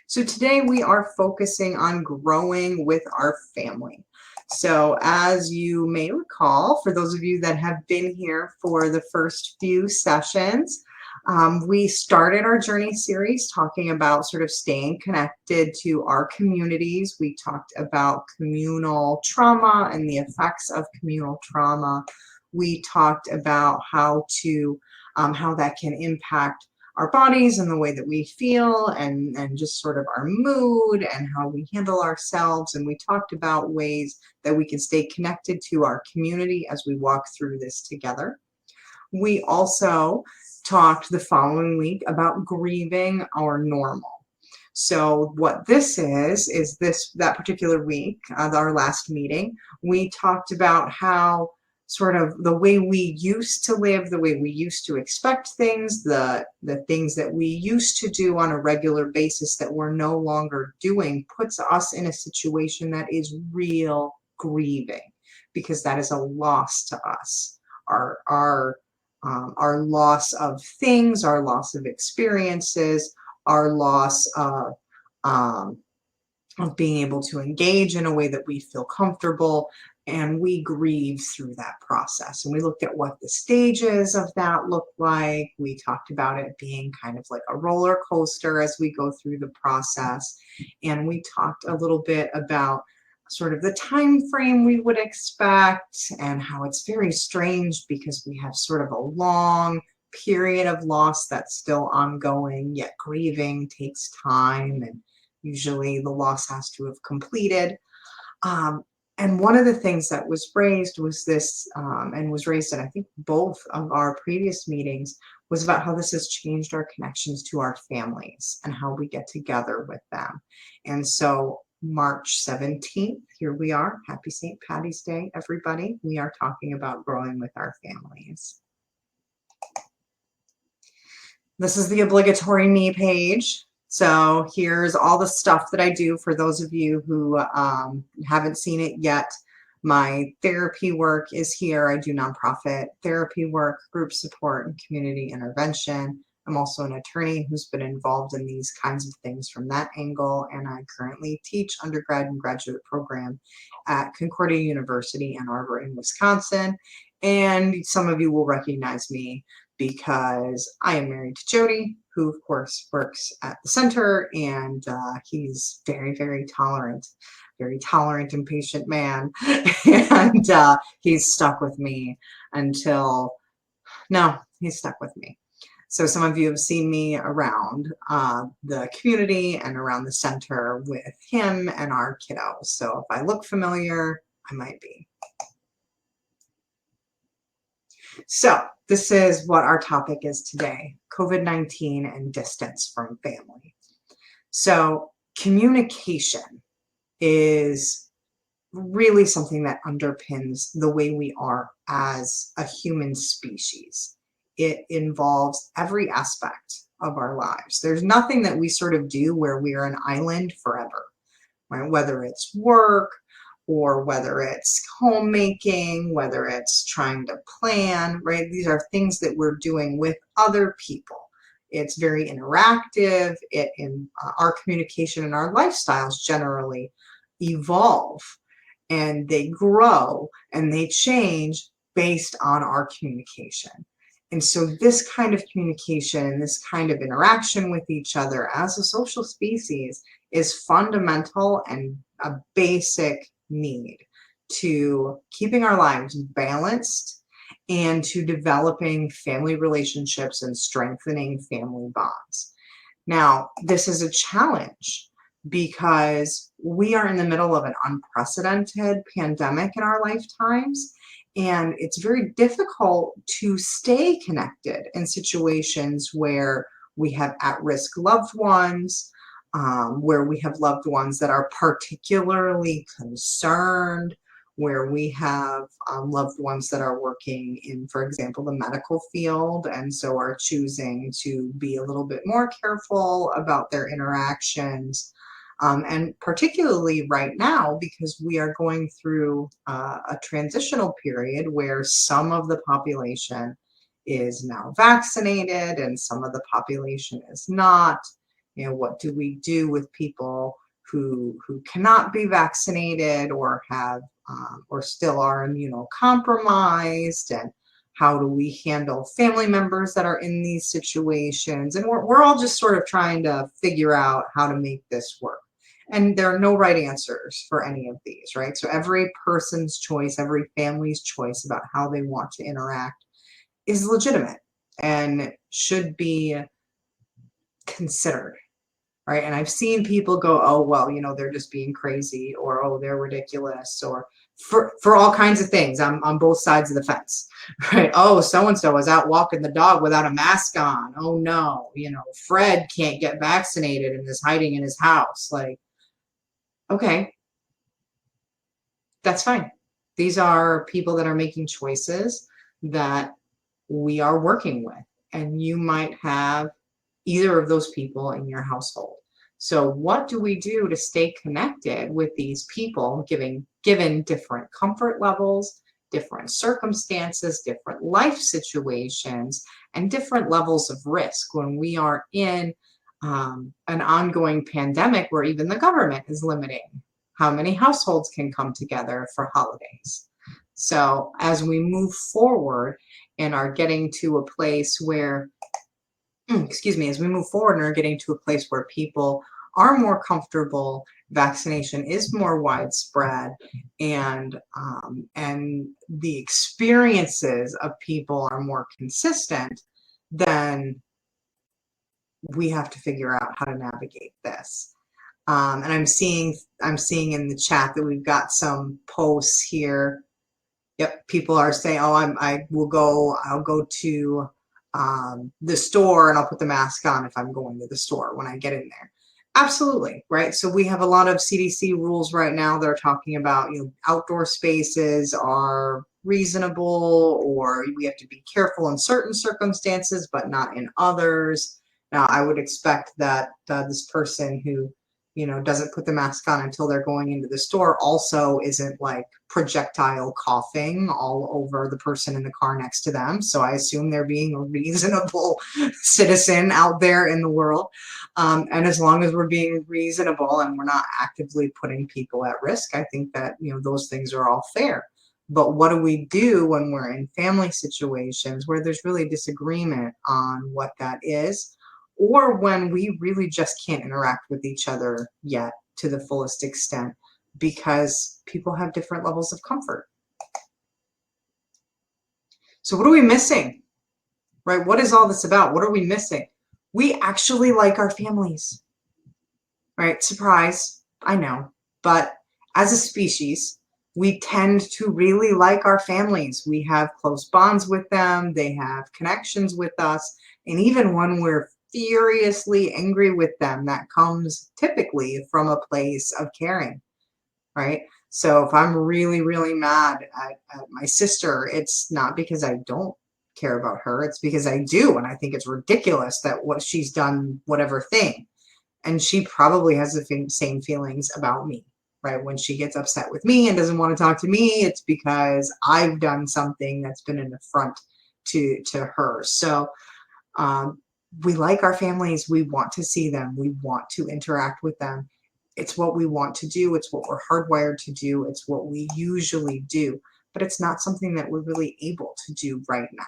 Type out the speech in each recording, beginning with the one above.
So today we are focusing on growing with our family. So as you may recall, for those of you that have been here for the first few sessions, we started our journey series talking about sort of staying connected to our communities. We talked about communal trauma and the effects of communal trauma. We talked about how that can impact our bodies and the way that we feel and just sort of our mood and how we handle ourselves. And we talked about ways that we can stay connected to our community as we walk through this together. We also talked the following week about grieving our normal. So what this is that particular week, our last meeting, we talked about how sort of the way we used to live, the way we used to expect things, the things that we used to do on a regular basis that we're no longer doing puts us in a situation that is real grieving, because that is a loss to us. Our loss of things, our loss of experiences, our loss of being able to engage in a way that we feel comfortable, and we grieve through that process. And we looked at what the stages of that look like. We talked about it being kind of like a roller coaster as we go through the process. And we talked a little bit about sort of the time frame we would expect and how it's very strange because we have sort of a long period of loss that's still ongoing, yet grieving takes time, and usually the loss has to have completed. And one of the things that was raised was this, and was raised in I think both of our previous meetings, was about how this has changed our connections to our families and how we get together with them. And so March 17th, here we are. Happy St. Patty's Day, everybody. We are talking about growing with our families. This is the obligatory me page. So here's all the stuff that I do for those of you who haven't seen it yet. My therapy work is here. I do nonprofit therapy work, group support, and community intervention. I'm also an attorney who's been involved in these kinds of things from that angle, and I currently teach undergrad and graduate program at Concordia University, Ann Arbor in Wisconsin. And some of you will recognize me because I am married to Jody, who of course works at the center, and he's very, very tolerant and patient man. And he's stuck with me he's stuck with me. So some of you have seen me around the community and around the center with him and our kiddos. So if I look familiar, I might be. So this is what our topic is today: COVID-19 and distance from family. So communication is really something that underpins the way we are as a human species. It involves every aspect of our lives. There's nothing that we sort of do where we are an island forever, right? Whether it's work, or whether it's homemaking, whether it's trying to plan, right? These are things that we're doing with other people. It's very interactive. Our communication and our lifestyles generally evolve, and they grow and they change based on our communication. And so this kind of communication and this kind of interaction with each other as a social species is fundamental and a basic need to keeping our lives balanced and to developing family relationships and strengthening family bonds. Now, this is a challenge because we are in the middle of an unprecedented pandemic in our lifetimes, and it's very difficult to stay connected in situations where we have at-risk loved ones, where we have loved ones that are particularly concerned, where we have loved ones that are working in, for example, the medical field, and so are choosing to be a little bit more careful about their interactions. And particularly right now, because we are going through a transitional period where some of the population is now vaccinated and some of the population is not. What do we do with people who cannot be vaccinated or have or still are immunocompromised, and how do we handle family members that are in these situations? And we're all just sort of trying to figure out how to make this work. And there are no right answers for any of these, right? So every person's choice, every family's choice about how they want to interact is legitimate and should be considered, right? And I've seen people go, oh, well, they're just being crazy, or, oh, they're ridiculous, or for all kinds of things. I'm on both sides of the fence, right? Oh, so-and-so was out walking the dog without a mask on. Oh, no, Fred can't get vaccinated and is hiding in his house. Like, okay, that's fine. These are people that are making choices that we are working with, and you might have either of those people in your household. So what do we do to stay connected with these people, given different comfort levels, different circumstances, different life situations, and different levels of risk when we are in an ongoing pandemic where even the government is limiting how many households can come together for holidays? So as we move forward and are getting to a place where excuse me, as we move forward and are getting to a place where people are more comfortable, vaccination is more widespread, and the experiences of people are more consistent, then we have to figure out how to navigate this. And I'm seeing in the chat that we've got some posts here. Yep, people are saying, "Oh, I'll go to the store and I'll put the mask on if I'm going to the store when I get in there." Absolutely, right? So we have a lot of CDC rules right now that are talking about, outdoor spaces are reasonable, or we have to be careful in certain circumstances, but not in others. Now, I would expect that this person who doesn't put the mask on until they're going into the store also isn't like projectile coughing all over the person in the car next to them. So I assume they're being a reasonable citizen out there in the world. And as long as we're being reasonable and we're not actively putting people at risk, I think that, those things are all fair. But what do we do when we're in family situations where there's really disagreement on what that is? Or when we really just can't interact with each other yet to the fullest extent because people have different levels of comfort. So what are we missing, right? What is all this about? What are we missing? We actually like our families, right? Surprise, I know. But as a species, we tend to really like our families. We have close bonds with them. They have connections with us. And even when we're furiously angry with them, that comes typically from a place of caring, right? So if I'm really, really mad at my sister, it's not because I don't care about her. It's because I do. And I think it's ridiculous that what she's done, whatever thing. And she probably has the same feelings about me, right? When she gets upset with me and doesn't want to talk to me, it's because I've done something that's been an affront to her. So we like our families. We want to see them. We want to interact with them. It's what we want to do. It's what we're hardwired to do. It's what we usually do. But it's not something that we're really able to do right now.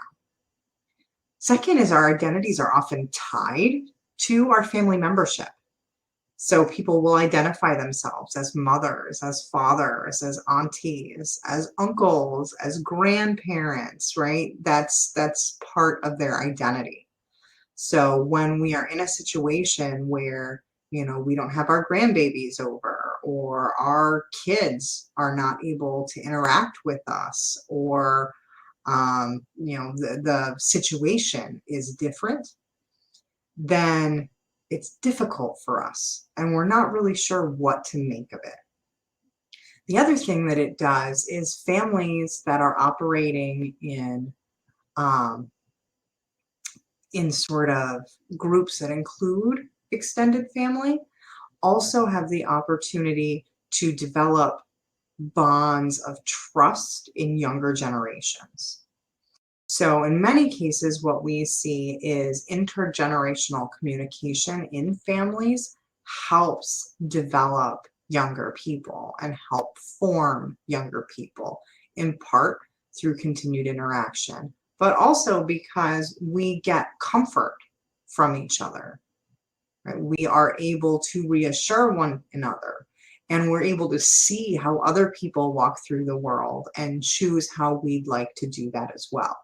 Second is our identities are often tied to our family membership. So people will identify themselves as mothers, as fathers, as aunties, as uncles, as grandparents, right? That's part of their identity. So when we are in a situation where, we don't have our grandbabies over, or our kids are not able to interact with us, or, the situation is different, then it's difficult for us and we're not really sure what to make of it. The other thing that it does is families that are operating in sort of groups that include extended family also have the opportunity to develop bonds of trust in younger generations. So in many cases, what we see is intergenerational communication in families helps develop younger people and help form younger people, in part through continued interaction, but also because we get comfort from each other. Right? We are able to reassure one another, and we're able to see how other people walk through the world and choose how we'd like to do that as well.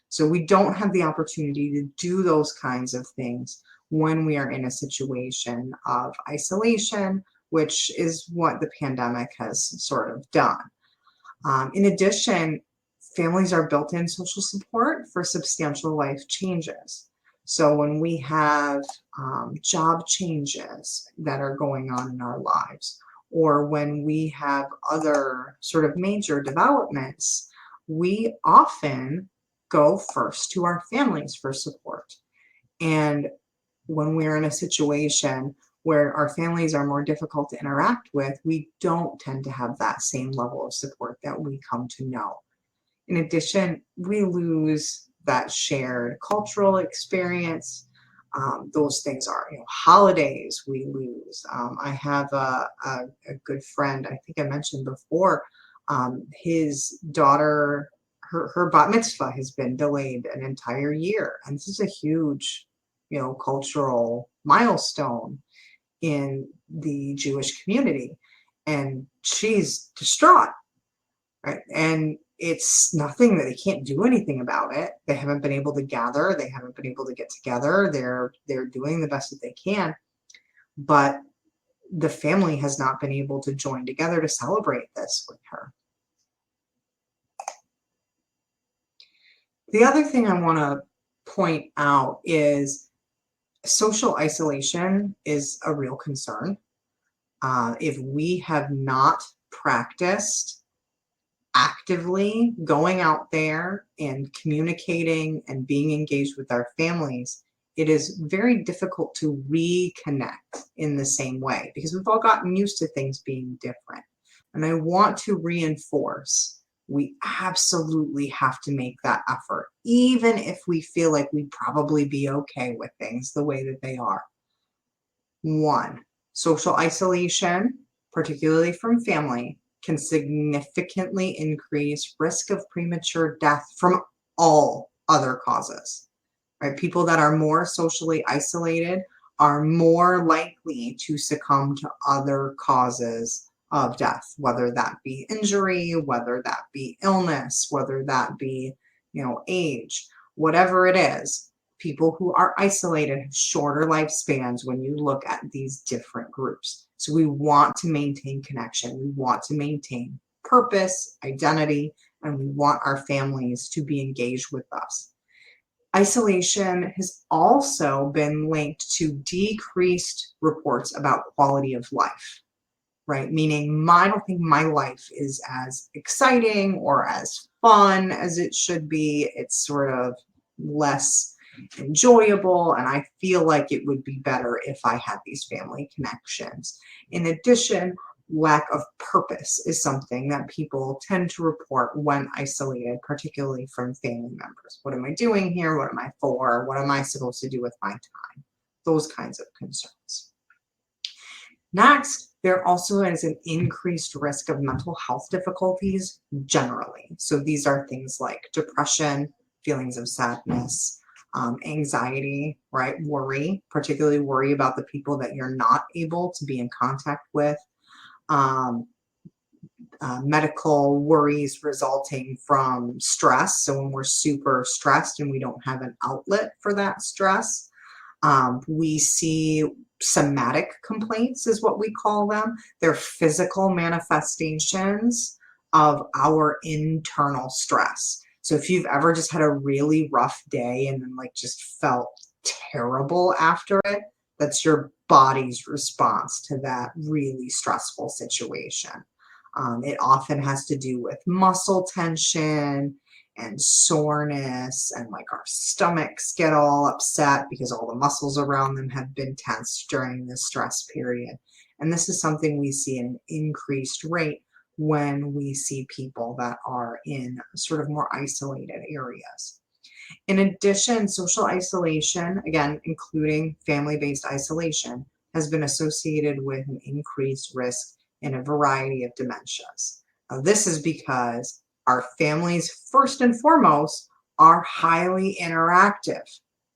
So we don't have the opportunity to do those kinds of things when we are in a situation of isolation, which is what the pandemic has sort of done. In addition, families are built-in social support for substantial life changes. So when we have job changes that are going on in our lives, or when we have other sort of major developments, we often go first to our families for support. And when we're in a situation where our families are more difficult to interact with, we don't tend to have that same level of support that we come to know. In addition, we lose that shared cultural experience. Those things are, holidays we lose. I have a good friend, I think I mentioned before, his daughter, her bat mitzvah has been delayed an entire year. And this is a huge, cultural milestone in the Jewish community. And she's distraught, right? And it's nothing that they can't do anything about it. They haven't been able to gather. They haven't been able to get together. They're doing the best that they can, but the family has not been able to join together to celebrate this with her. The other thing I want to point out is social isolation is a real concern. If we have not practiced actively going out there and communicating and being engaged with our families, it is very difficult to reconnect in the same way because we've all gotten used to things being different. And I want to reinforce, we absolutely have to make that effort, even if we feel like we'd probably be okay with things the way that they are. One, social isolation, particularly from family, can significantly increase risk of premature death from all other causes, right? People that are more socially isolated are more likely to succumb to other causes of death, whether that be injury, whether that be illness, whether that be, age, whatever it is. People who are isolated have shorter lifespans when you look at these different groups. So we want to maintain connection. We want to maintain purpose, identity, and we want our families to be engaged with us. Isolation has also been linked to decreased reports about quality of life, right? Meaning, I don't think my life is as exciting or as fun as it should be. It's sort of less enjoyable, and I feel like it would be better if I had these family connections. In addition, lack of purpose is something that people tend to report when isolated, particularly from family members. What am I doing here? What am I for? What am I supposed to do with my time? Those kinds of concerns. Next, there also is an increased risk of mental health difficulties generally. So these are things like depression, feelings of sadness, anxiety, right? Worry, particularly worry about the people that you're not able to be in contact with. Medical worries resulting from stress. So when we're super stressed and we don't have an outlet for that stress, we see somatic complaints is what we call them. They're physical manifestations of our internal stress. So if you've ever just had a really rough day and then just felt terrible after it, that's your body's response to that really stressful situation. It often has to do with muscle tension and soreness, and our stomachs get all upset because all the muscles around them have been tensed during this stress period. And this is something we see an increased rate when we see people that are in sort of more isolated areas. In addition, social isolation, again, including family-based isolation, has been associated with an increased risk in a variety of dementias. Now, this is because our families, first and foremost, are highly interactive,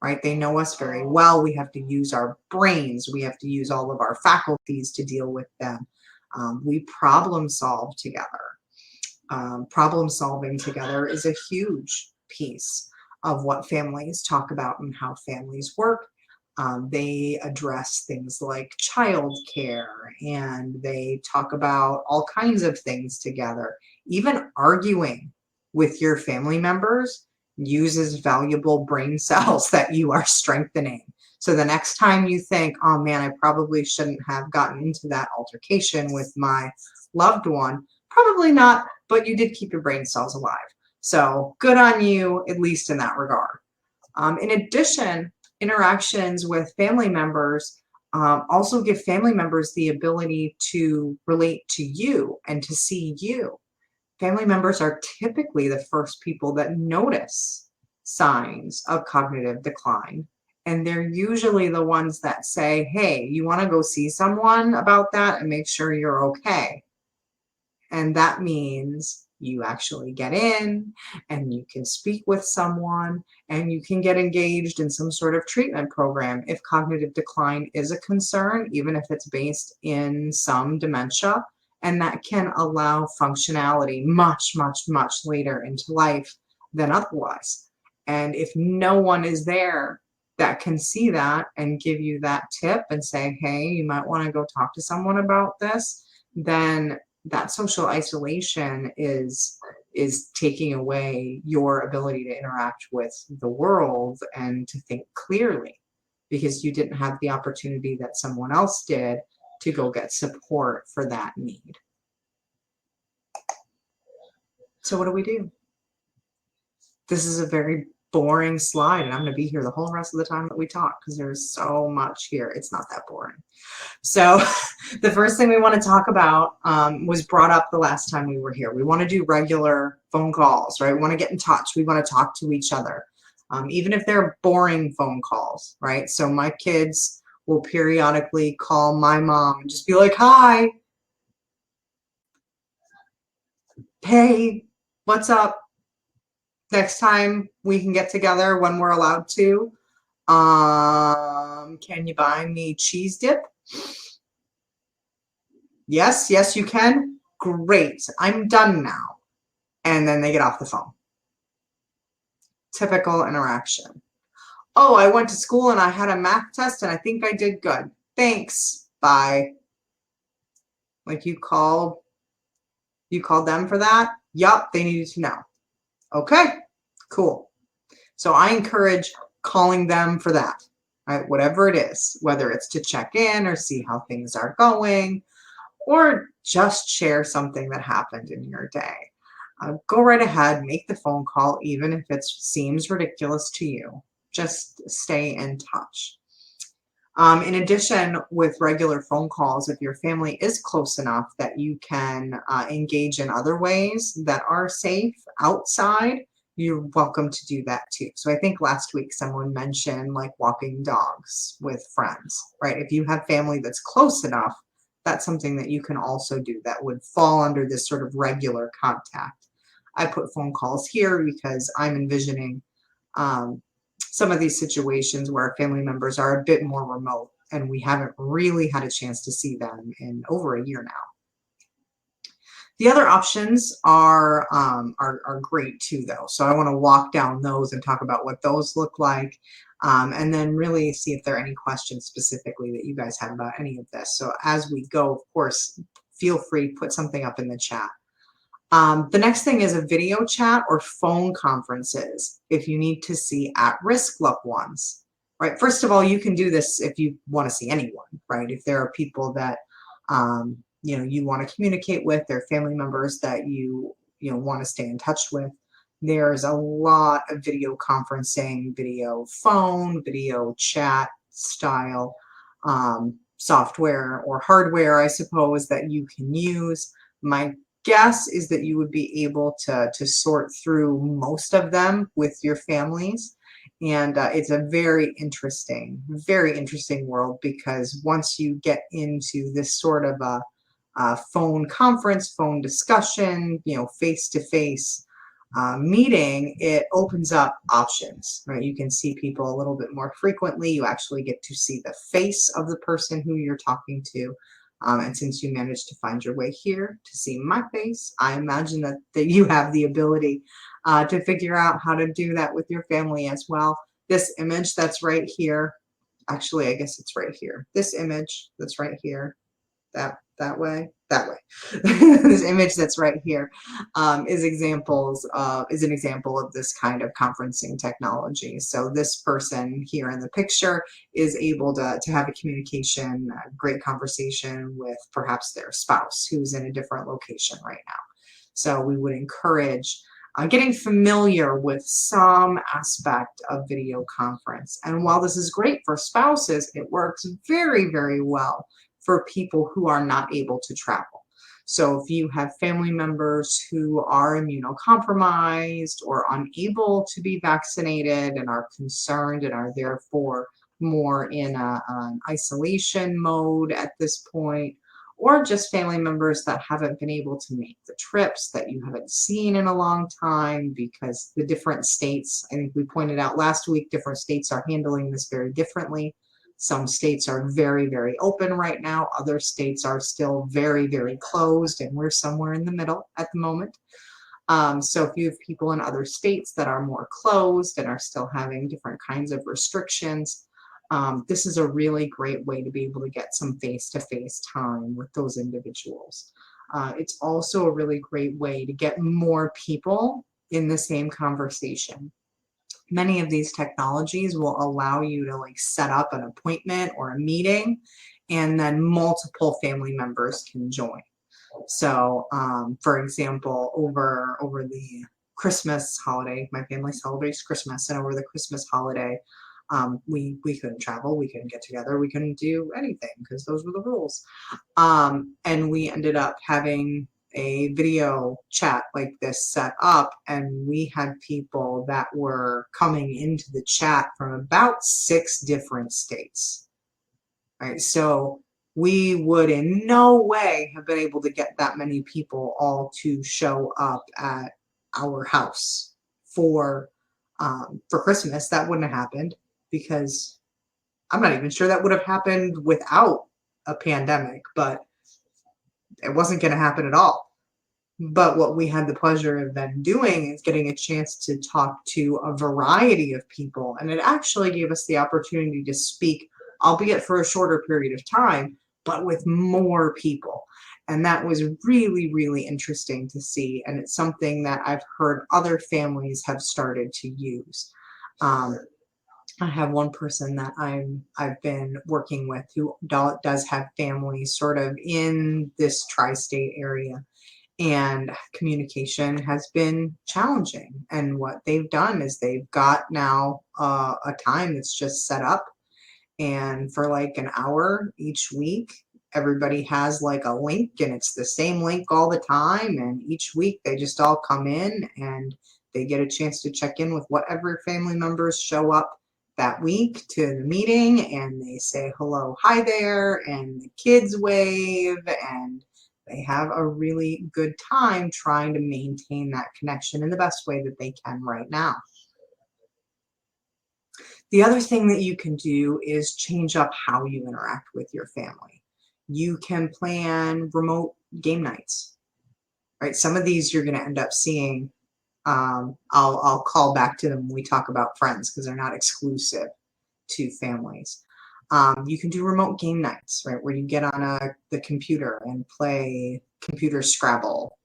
right? They know us very well. We have to use our brains. We have to use all of our faculties to deal with them. We problem solve together. Problem solving together is a huge piece of what families talk about and how families work. They address things like childcare, and they talk about all kinds of things together. Even arguing with your family members uses valuable brain cells that you are strengthening. So the next time you think, oh man, I probably shouldn't have gotten into that altercation with my loved one, probably not, but you did keep your brain cells alive. So good on you, at least in that regard. In addition, interactions with family members also give family members the ability to relate to you and to see you. Family members are typically the first people that notice signs of cognitive decline. And they're usually the ones that say, hey, you want to go see someone about that and make sure you're okay. And that means you actually get in and you can speak with someone and you can get engaged in some sort of treatment program if cognitive decline is a concern, even if it's based in some dementia. And that can allow functionality much, much, much later into life than otherwise. And if no one is there that can see that and give you that tip and say, hey, you might want to go talk to someone about this, then that social isolation is taking away your ability to interact with the world and to think clearly, because you didn't have the opportunity that someone else did to go get support for that need. So what do? This is a very boring slide, and I'm going to be here the whole rest of the time that we talk because there's so much here. It's not that boring. So the first thing we want to talk about was brought up the last time we were here. We want to do regular phone calls, right? We want to get in touch. We want to talk to each other, even if they're boring phone calls, right? So my kids will periodically call my mom and just be like, hi, hey, what's up? Next time we can get together when we're allowed to. Can you buy me cheese dip? Yes, yes, you can. Great, I'm done now. And then they get off the phone. Typical interaction. Oh, I went to school and I had a math test and I think I did good. Thanks, bye. Like you called them for that? Yup, they needed to know. Okay, cool. So I encourage calling them for that, right? Whatever it is, whether it's to check in or see how things are going, or just share something that happened in your day. Go right ahead, make the phone call, even if it seems ridiculous to you. Just stay in touch. In addition, with regular phone calls, if your family is close enough that you can engage in other ways that are safe outside, you're welcome to do that too. So I think last week someone mentioned like walking dogs with friends, right? If you have family that's close enough, that's something that you can also do that would fall under this sort of regular contact. I put phone calls here because I'm envisioning some of these situations where family members are a bit more remote and we haven't really had a chance to see them in over a year now. The other options are great too, though. So I want to walk down those and talk about what those look like, and then really see if there are any questions specifically that you guys have about any of this. So as we go, of course, feel free to put something up in the chat. The next thing is a video chat or phone conferences if you need to see at-risk loved ones, right? First of all, you can do this if you want to see anyone, right? If there are people that you want to communicate with, their family members that you want to stay in touch with. There's a lot of video conferencing, video phone, video chat style software or hardware, I suppose, that you can use. My guess is that you would be able to sort through most of them with your families. And it's a very interesting world, because once you get into this sort of a phone conference, phone discussion, face-to-face meeting, it opens up options, right? You can see people a little bit more frequently. You actually get to see the face of the person who you're talking to. And since you managed to find your way here to see my face, I imagine that you have the ability to figure out how to do that with your family as well. This image that's right here, actually, I guess it's right here. This image that's right here, that way. This image that's right here is an example of this kind of conferencing technology. So this person here in the picture is able to have a great conversation with perhaps their spouse who's in a different location right now. So we would encourage getting familiar with some aspect of video conference. And while this is great for spouses, it works very, very well for people who are not able to travel. So if you have family members who are immunocompromised or unable to be vaccinated and are concerned and are therefore more in an isolation mode at this point, or just family members that haven't been able to make the trips that you haven't seen in a long time, because the different states, I think we pointed out last week, different states are handling this very differently. Some states are very, very open right now. Other states are still very, very closed, and we're somewhere in the middle at the moment. So if you have people in other states that are more closed and are still having different kinds of restrictions, this is a really great way to be able to get some face-to-face time with those individuals. It's also a really great way to get more people in the same conversation. Many of these technologies will allow you to set up an appointment or a meeting, and then multiple family members can join. So, for example, over the Christmas holiday, my family celebrates Christmas, and over the Christmas holiday, we couldn't travel, we couldn't get together, we couldn't do anything because those were the rules. And we ended up having a video chat like this set up, and we had people that were coming into the chat from about 6 different states. Right, so we would in no way have been able to get that many people all to show up at our house for Christmas. That wouldn't have happened, because I'm not even sure that would have happened without a pandemic, but it wasn't going to happen at all. But what we had the pleasure of then doing is getting a chance to talk to a variety of people, and it actually gave us the opportunity to speak, albeit for a shorter period of time, but with more people. And that was really, really interesting to see, and it's something that I've heard other families have started to use. I have one person that I've been working with who does have family sort of in this tri-state area, and communication has been challenging. And what they've done is they've got now a time that's just set up, and for like an hour each week, everybody has like a link, and it's the same link all the time, and each week they just all come in and they get a chance to check in with whatever family members show up that week to the meeting, and they say hello, hi there, and the kids wave, and they have a really good time trying to maintain that connection in the best way that they can right now. The other thing that you can do is change up how you interact with your family. You can plan remote game nights, right? Some of these you're going to end up seeing. I'll call back to them when we talk about friends, because they're not exclusive to families. You can do remote game nights, right, where you get on the computer and play computer Scrabble,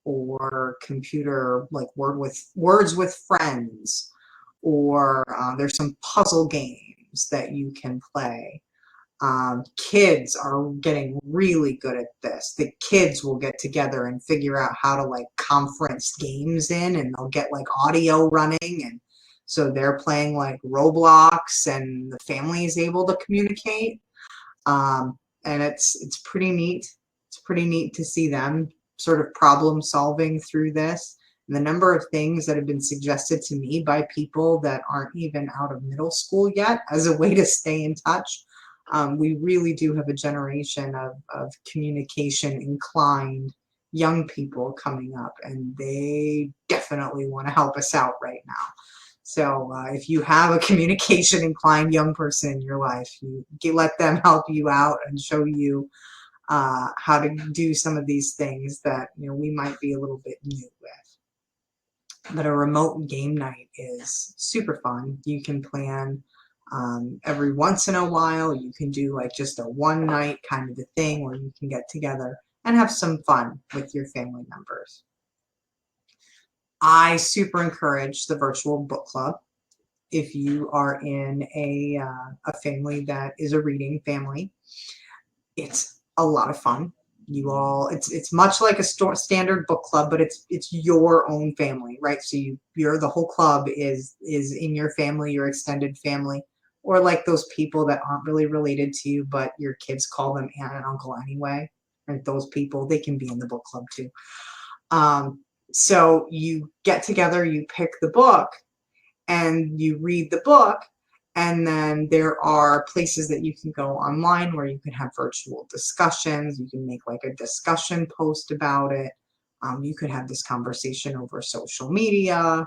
or computer like words with friends, or there's some puzzle games that you can play. Kids are getting really good at this. The kids will get together and figure out how to like conference games in, and they'll get like audio running, and so they're playing like Roblox, and the family is able to communicate. And it's pretty neat. It's pretty neat to see them sort of problem solving through this. And the number of things that have been suggested to me by people that aren't even out of middle school yet as a way to stay in touch. We really do have a generation of communication inclined young people coming up, and they definitely want to help us out right now. So if you have a communication inclined young person in your life, you let them help you out and show you how to do some of these things that we might be a little bit new with. But a remote game night is super fun. You can plan every once in a while. You can do like just a one night kind of a thing where you can get together and have some fun with your family members. I super encourage the virtual book club. If you are in a family that is a reading family, it's a lot of fun. It's much like a standard book club, but it's your own family, right? So the whole club is in your family, your extended family, or like those people that aren't really related to you, but your kids call them aunt and uncle anyway. And those people, they can be in the book club too. So you get together, you pick the book, and you read the book. And then there are places that you can go online where you can have virtual discussions. You can make like a discussion post about it. You could have this conversation over social media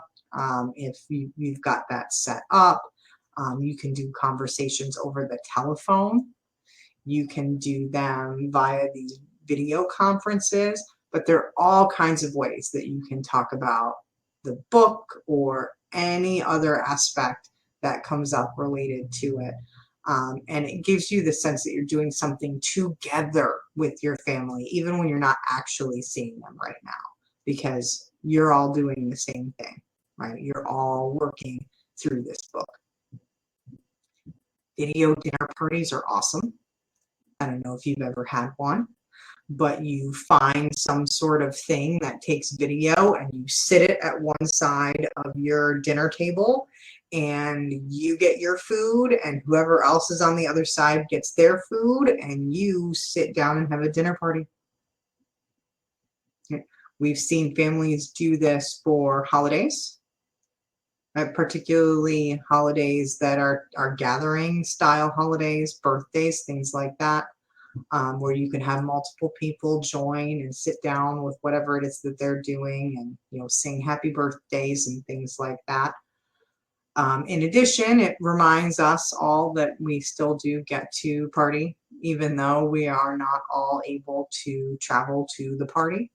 if you've got that set up. You can do conversations over the telephone. You can do them via these video conferences, but there are all kinds of ways that you can talk about the book or any other aspect that comes up related to it. And it gives you the sense that you're doing something together with your family, even when you're not actually seeing them right now, because you're all doing the same thing, right? You're all working through this book. Video dinner parties are awesome. I don't know if you've ever had one, but you find some sort of thing that takes video and you sit it at one side of your dinner table and you get your food and whoever else is on the other side gets their food and you sit down and have a dinner party. We've seen families do this for holidays, particularly holidays that are gathering style holidays, birthdays, things like that. Where you can have multiple people join and sit down with whatever it is that they're doing and sing happy birthdays and things like that. In addition, it reminds us all that we still do get to party, even though we are not all able to travel to the party.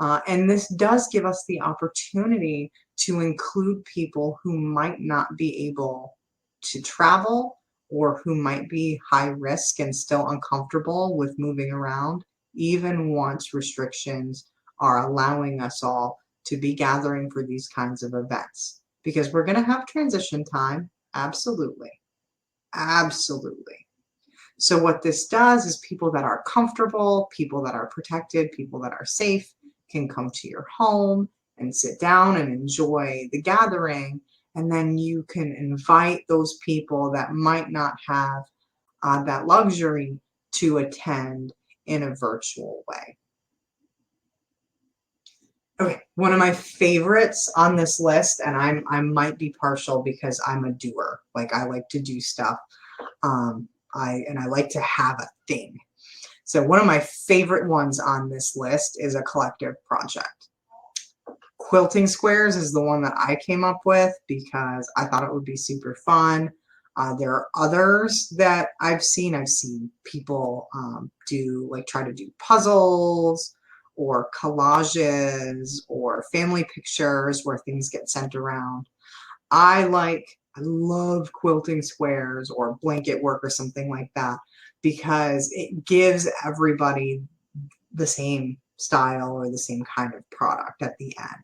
And this does give us the opportunity to include people who might not be able to travel or who might be high risk and still uncomfortable with moving around, even once restrictions are allowing us all to be gathering for these kinds of events. Because we're going to have transition time, absolutely. Absolutely. So what this does is people that are comfortable, people that are protected, people that are safe can come to your home and sit down and enjoy the gathering. And then you can invite those people that might not have that luxury to attend in a virtual way. Okay, one of my favorites on this list, and I might be partial because I'm a doer. Like I like to do stuff. I like to have a thing. So one of my favorite ones on this list is a collective project. Quilting squares is the one that I came up with because I thought it would be super fun. There are others that I've seen. I've seen people try to do puzzles or collages or family pictures where things get sent around. I love quilting squares or blanket work or something like that because it gives everybody the same style or the same kind of product at the end.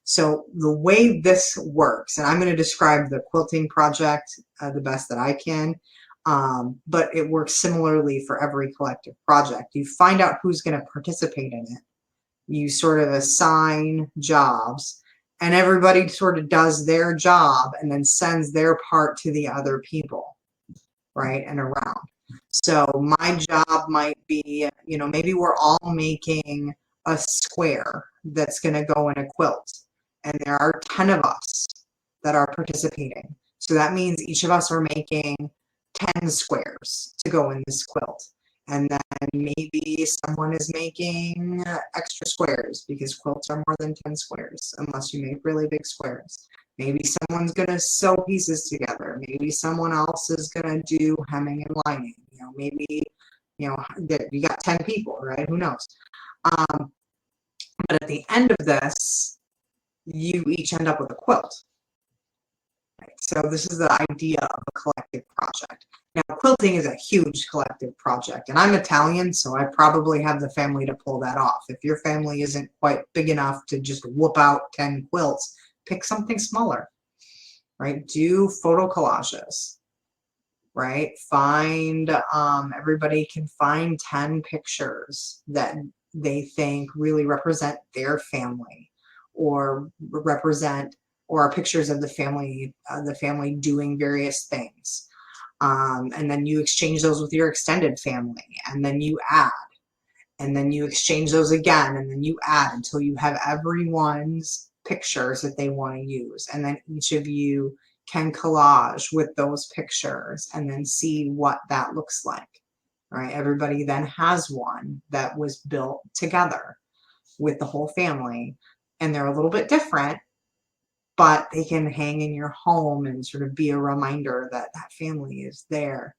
So the way this works, and I'm going to describe the quilting project the best that I can, but it works similarly for every collective project. You find out who's going to participate in it. You sort of assign jobs, and everybody sort of does their job and then sends their part to the other people, right, and around. So my job might be, maybe we're all making a square that's going to go in a quilt, and there are 10 of us that are participating. So that means each of us are making 10 squares to go in this quilt. And then maybe someone is making extra squares because quilts are more than 10 squares unless you make really big squares. Maybe someone's going to sew pieces together. Maybe someone else is going to do hemming and lining. Maybe, that you got 10 people, right? Who knows? But at the end of this, you each end up with a quilt. Right? So this is the idea of a collective project. Now, quilting is a huge collective project, and I'm Italian, so I probably have the family to pull that off. If your family isn't quite big enough to just whoop out 10 quilts, pick something smaller, right? Do photo collages, right? Everybody can find 10 pictures that they think really represent their family, or are pictures of the family doing various things. And then you exchange those with your extended family, and then you add, and then you exchange those again, and then you add until you have everyone's pictures that they want to use. And then each of you can collage with those pictures and then see what that looks like. Right? Everybody then has one that was built together with the whole family, and they're a little bit different, but they can hang in your home and sort of be a reminder that that family is there.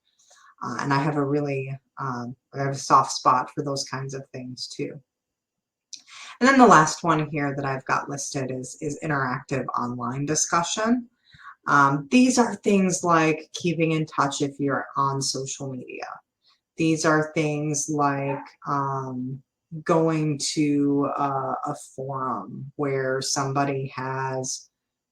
And I have a soft spot for those kinds of things too. And then the last one here that I've got listed is interactive online discussion. These are things like keeping in touch if you're on social media. These are things like going to a forum where somebody has,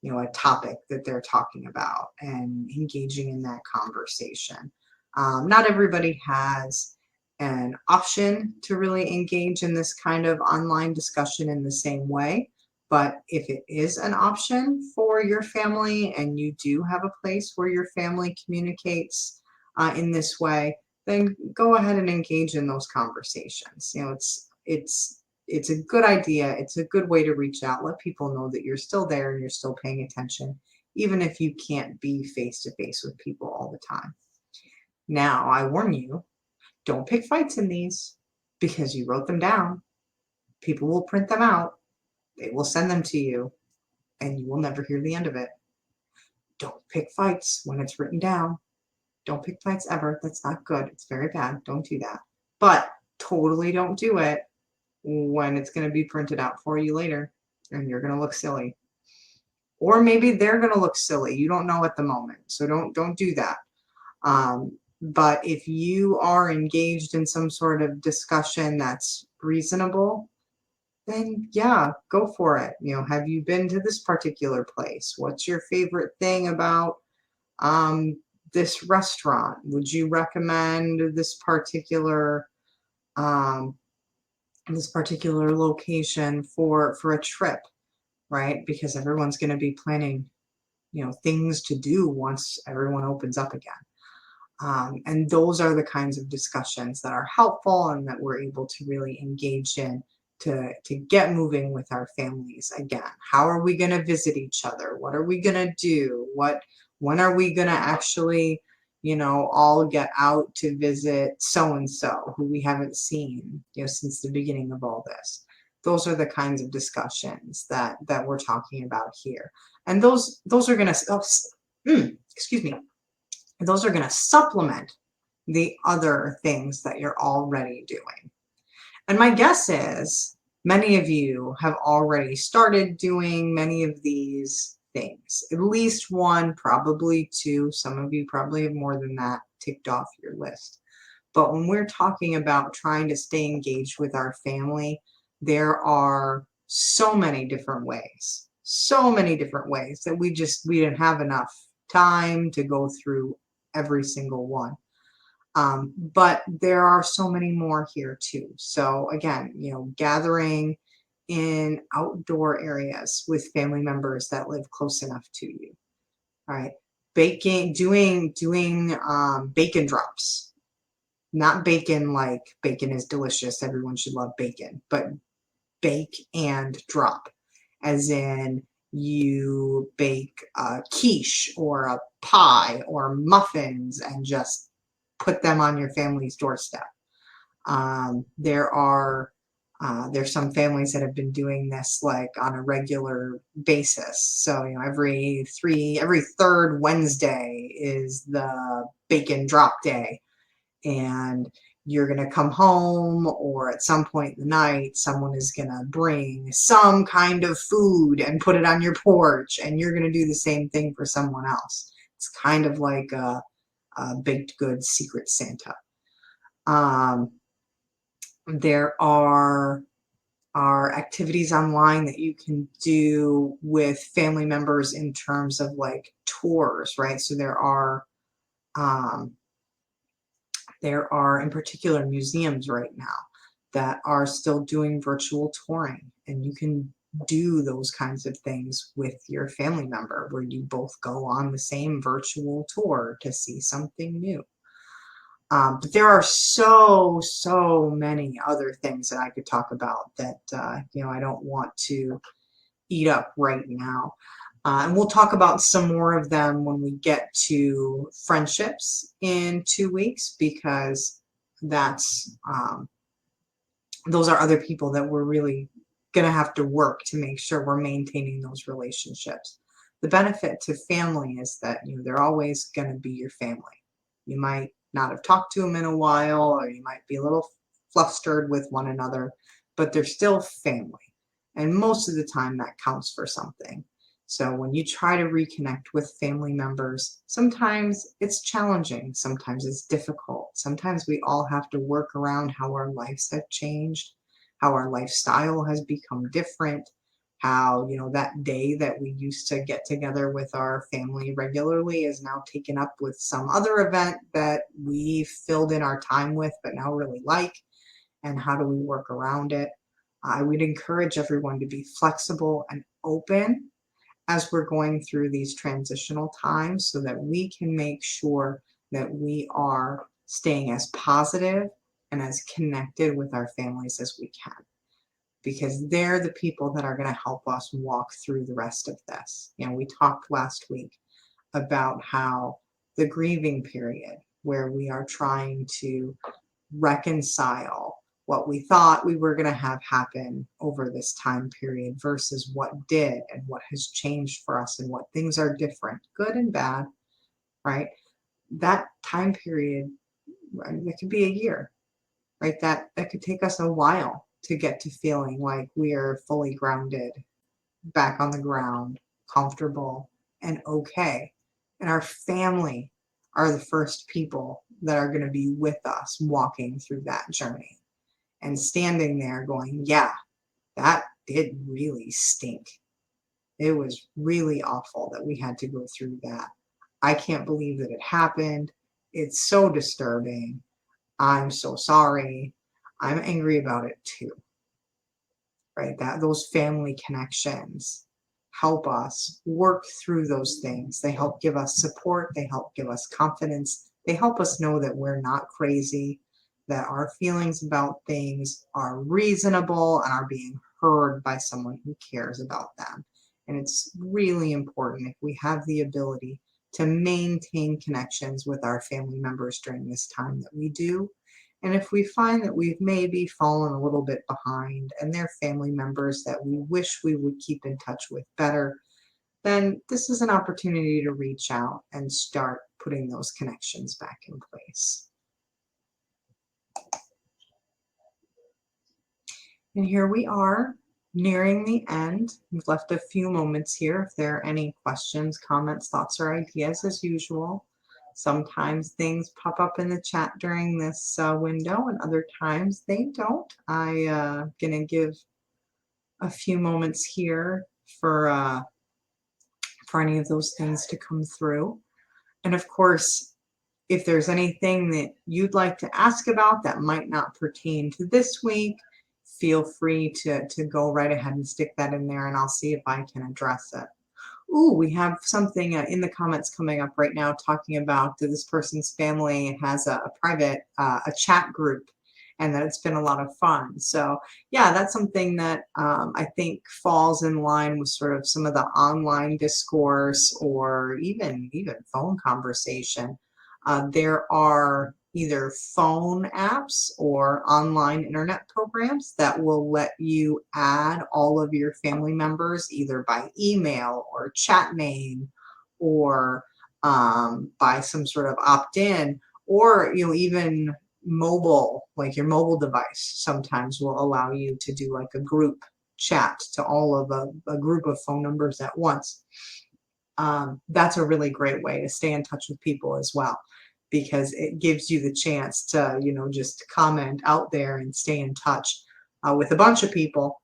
a topic that they're talking about and engaging in that conversation. Not everybody has an option to really engage in this kind of online discussion in the same way. But if it is an option for your family and you do have a place where your family communicates in this way, then go ahead and engage in those conversations. It's a good idea. It's a good way to reach out. Let people know that you're still there and you're still paying attention, even if you can't be face to face with people all the time. Now, I warn you, don't pick fights in these because you wrote them down. People will print them out. They will send them to you, and you will never hear the end of it. Don't pick fights when it's written down. Don't pick fights ever. That's not good. It's very bad. Don't do that. But totally don't do it when it's going to be printed out for you later and you're going to look silly. Or maybe they're going to look silly. You don't know at the moment. So don't do that. But if you are engaged in some sort of discussion that's reasonable, then yeah, go for it. Have you been to this particular place? What's your favorite thing about this restaurant? Would you recommend this particular location for a trip, right? Because everyone's going to be planning, things to do once everyone opens up again. And those are the kinds of discussions that are helpful and that we're able to really engage in to get moving with our families again. How are we going to visit each other? What are we going to do? When are we going to actually, all get out to visit so-and-so who we haven't seen, since the beginning of all this? Those are the kinds of discussions that we're talking about here. And those are going to, excuse me, those are going to supplement the other things that you're already doing. And my guess is many of you have already started doing many of these things. At least one, probably two. Some of you probably have more than that ticked off your list. But when we're talking about trying to stay engaged with our family, there are so many different ways that we didn't have enough time to go through every single one. But there are so many more here too. So again, gathering in outdoor areas with family members that live close enough to you. All right. Doing bacon drops. Not bacon like bacon is delicious. Everyone should love bacon. But bake and drop, as in you bake a quiche or a pie or muffins and just put them on your family's doorstep. There's some families that have been doing this like on a regular basis. So, every third Wednesday is the bacon drop day, and you're going to come home, or at some point in the night, someone is going to bring some kind of food and put it on your porch, and you're going to do the same thing for someone else. It's kind of like a baked goods secret Santa. There are activities online that you can do with family members in terms of like tours, right? So there are in particular museums right now that are still doing virtual touring, and you can do those kinds of things with your family member where you both go on the same virtual tour to see something new. But there are so many other things that I could talk about that, I don't want to eat up right now. And we'll talk about some more of them when we get to friendships in 2 weeks, because those are other people that we're really going to have to work to make sure we're maintaining those relationships. The benefit to family is that, they're always going to be your family. You might not have talked to them in a while, or you might be a little flustered with one another, but they're still family. And most of the time that counts for something. So when you try to reconnect with family members, sometimes it's challenging, sometimes it's difficult. Sometimes we all have to work around how our lives have changed, how our lifestyle has become different, how, that day that we used to get together with our family regularly is now taken up with some other event that we filled in our time with but now really like, and how do we work around it? I would encourage everyone to be flexible and open as we're going through these transitional times, so that we can make sure that we are staying as positive and as connected with our families as we can, because they're the people that are going to help us walk through the rest of this. We talked last week about how the grieving period, where we are trying to reconcile what we thought we were going to have happen over this time period versus what did, and what has changed for us, and what things are different, good and bad, right? That time period, it could be a year, right? That could take us a while to get to feeling like we are fully grounded, back on the ground, comfortable, and okay. And our family are the first people that are going to be with us walking through that journey and standing there going, yeah, that did really stink. It was really awful that we had to go through that. I can't believe that it happened. It's so disturbing. I'm so sorry. I'm angry about it too. Right? Those family connections help us work through those things. They help give us support. They help give us confidence. They help us know that we're not crazy, that our feelings about things are reasonable and are being heard by someone who cares about them. And it's really important, if we have the ability to maintain connections with our family members during this time, that we do. And if we find that we've maybe fallen a little bit behind and they're family members that we wish we would keep in touch with better, then this is an opportunity to reach out and start putting those connections back in place. And here we are, nearing the end. We've left a few moments here if there are any questions, comments, thoughts, or ideas, as usual. Sometimes things pop up in the chat during this window, and other times they don't. I'm gonna give a few moments here for any of those things to come through. And of course, if there's anything that you'd like to ask about that might not pertain to this week, feel free to go right ahead and stick that in there, and I'll see if I can address it. Ooh, we have something in the comments coming up right now talking about this person's family has a private a chat group, and that it's been a lot of fun. So yeah, that's something that I think falls in line with sort of some of the online discourse or even phone conversation. There are either phone apps or online internet programs that will let you add all of your family members either by email or chat name or by some sort of opt-in, or even mobile, like your mobile device sometimes will allow you to do like a group chat to all of a group of phone numbers at once. That's a really great way to stay in touch with people as well, because it gives you the chance to, just comment out there and stay in touch with a bunch of people.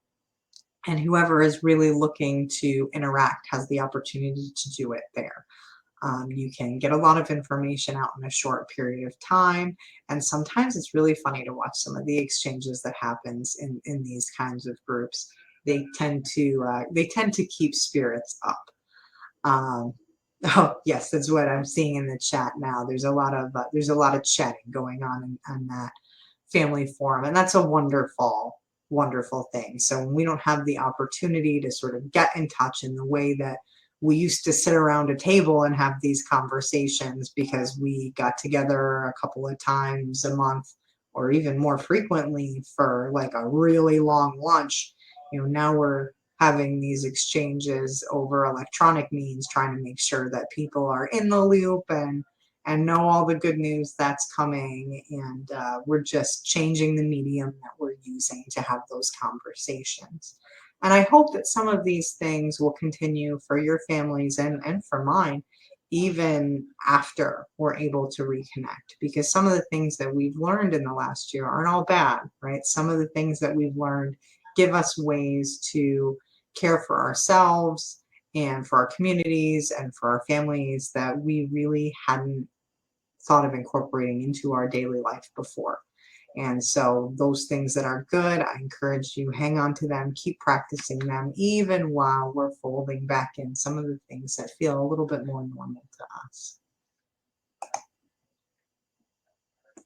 And whoever is really looking to interact has the opportunity to do it there. You can get a lot of information out in a short period of time, and sometimes it's really funny to watch some of the exchanges that happens in these kinds of groups. They tend to keep spirits up. Um, oh yes, that's what I'm seeing in the chat now. There's a lot of chatting going on that family forum, and that's a wonderful thing. So when we don't have the opportunity to sort of get in touch in the way that we used to sit around a table and have these conversations because we got together a couple of times a month or even more frequently for like a really long lunch, now we're having these exchanges over electronic means, trying to make sure that people are in the loop and know all the good news that's coming. And we're just changing the medium that we're using to have those conversations. And I hope that some of these things will continue for your families and for mine, even after we're able to reconnect. Because some of the things that we've learned in the last year aren't all bad, right? Some of the things that we've learned give us ways to care for ourselves and for our communities and for our families that we really hadn't thought of incorporating into our daily life before. And so those things that are good, I encourage you, hang on to them, keep practicing them, even while we're folding back in some of the things that feel a little bit more normal to us.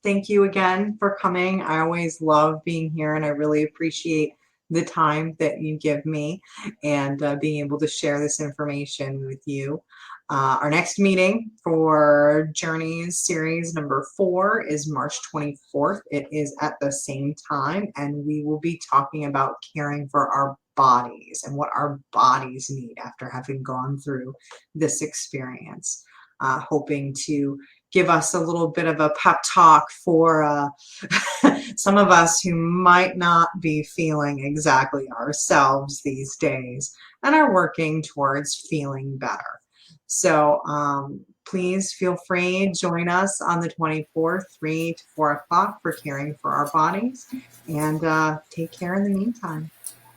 Thank you again for coming. I always love being here, and I really appreciate the time that you give me and being able to share this information with you. Our next meeting for Journeys series number 4 is March 24th. It is at the same time, and we will be talking about caring for our bodies and what our bodies need after having gone through this experience. Hoping to give us a little bit of a pep talk for some of us who might not be feeling exactly ourselves these days and are working towards feeling better. So please feel free, join us on the 24th, 3 to 4 o'clock for caring for our bodies, and take care in the meantime.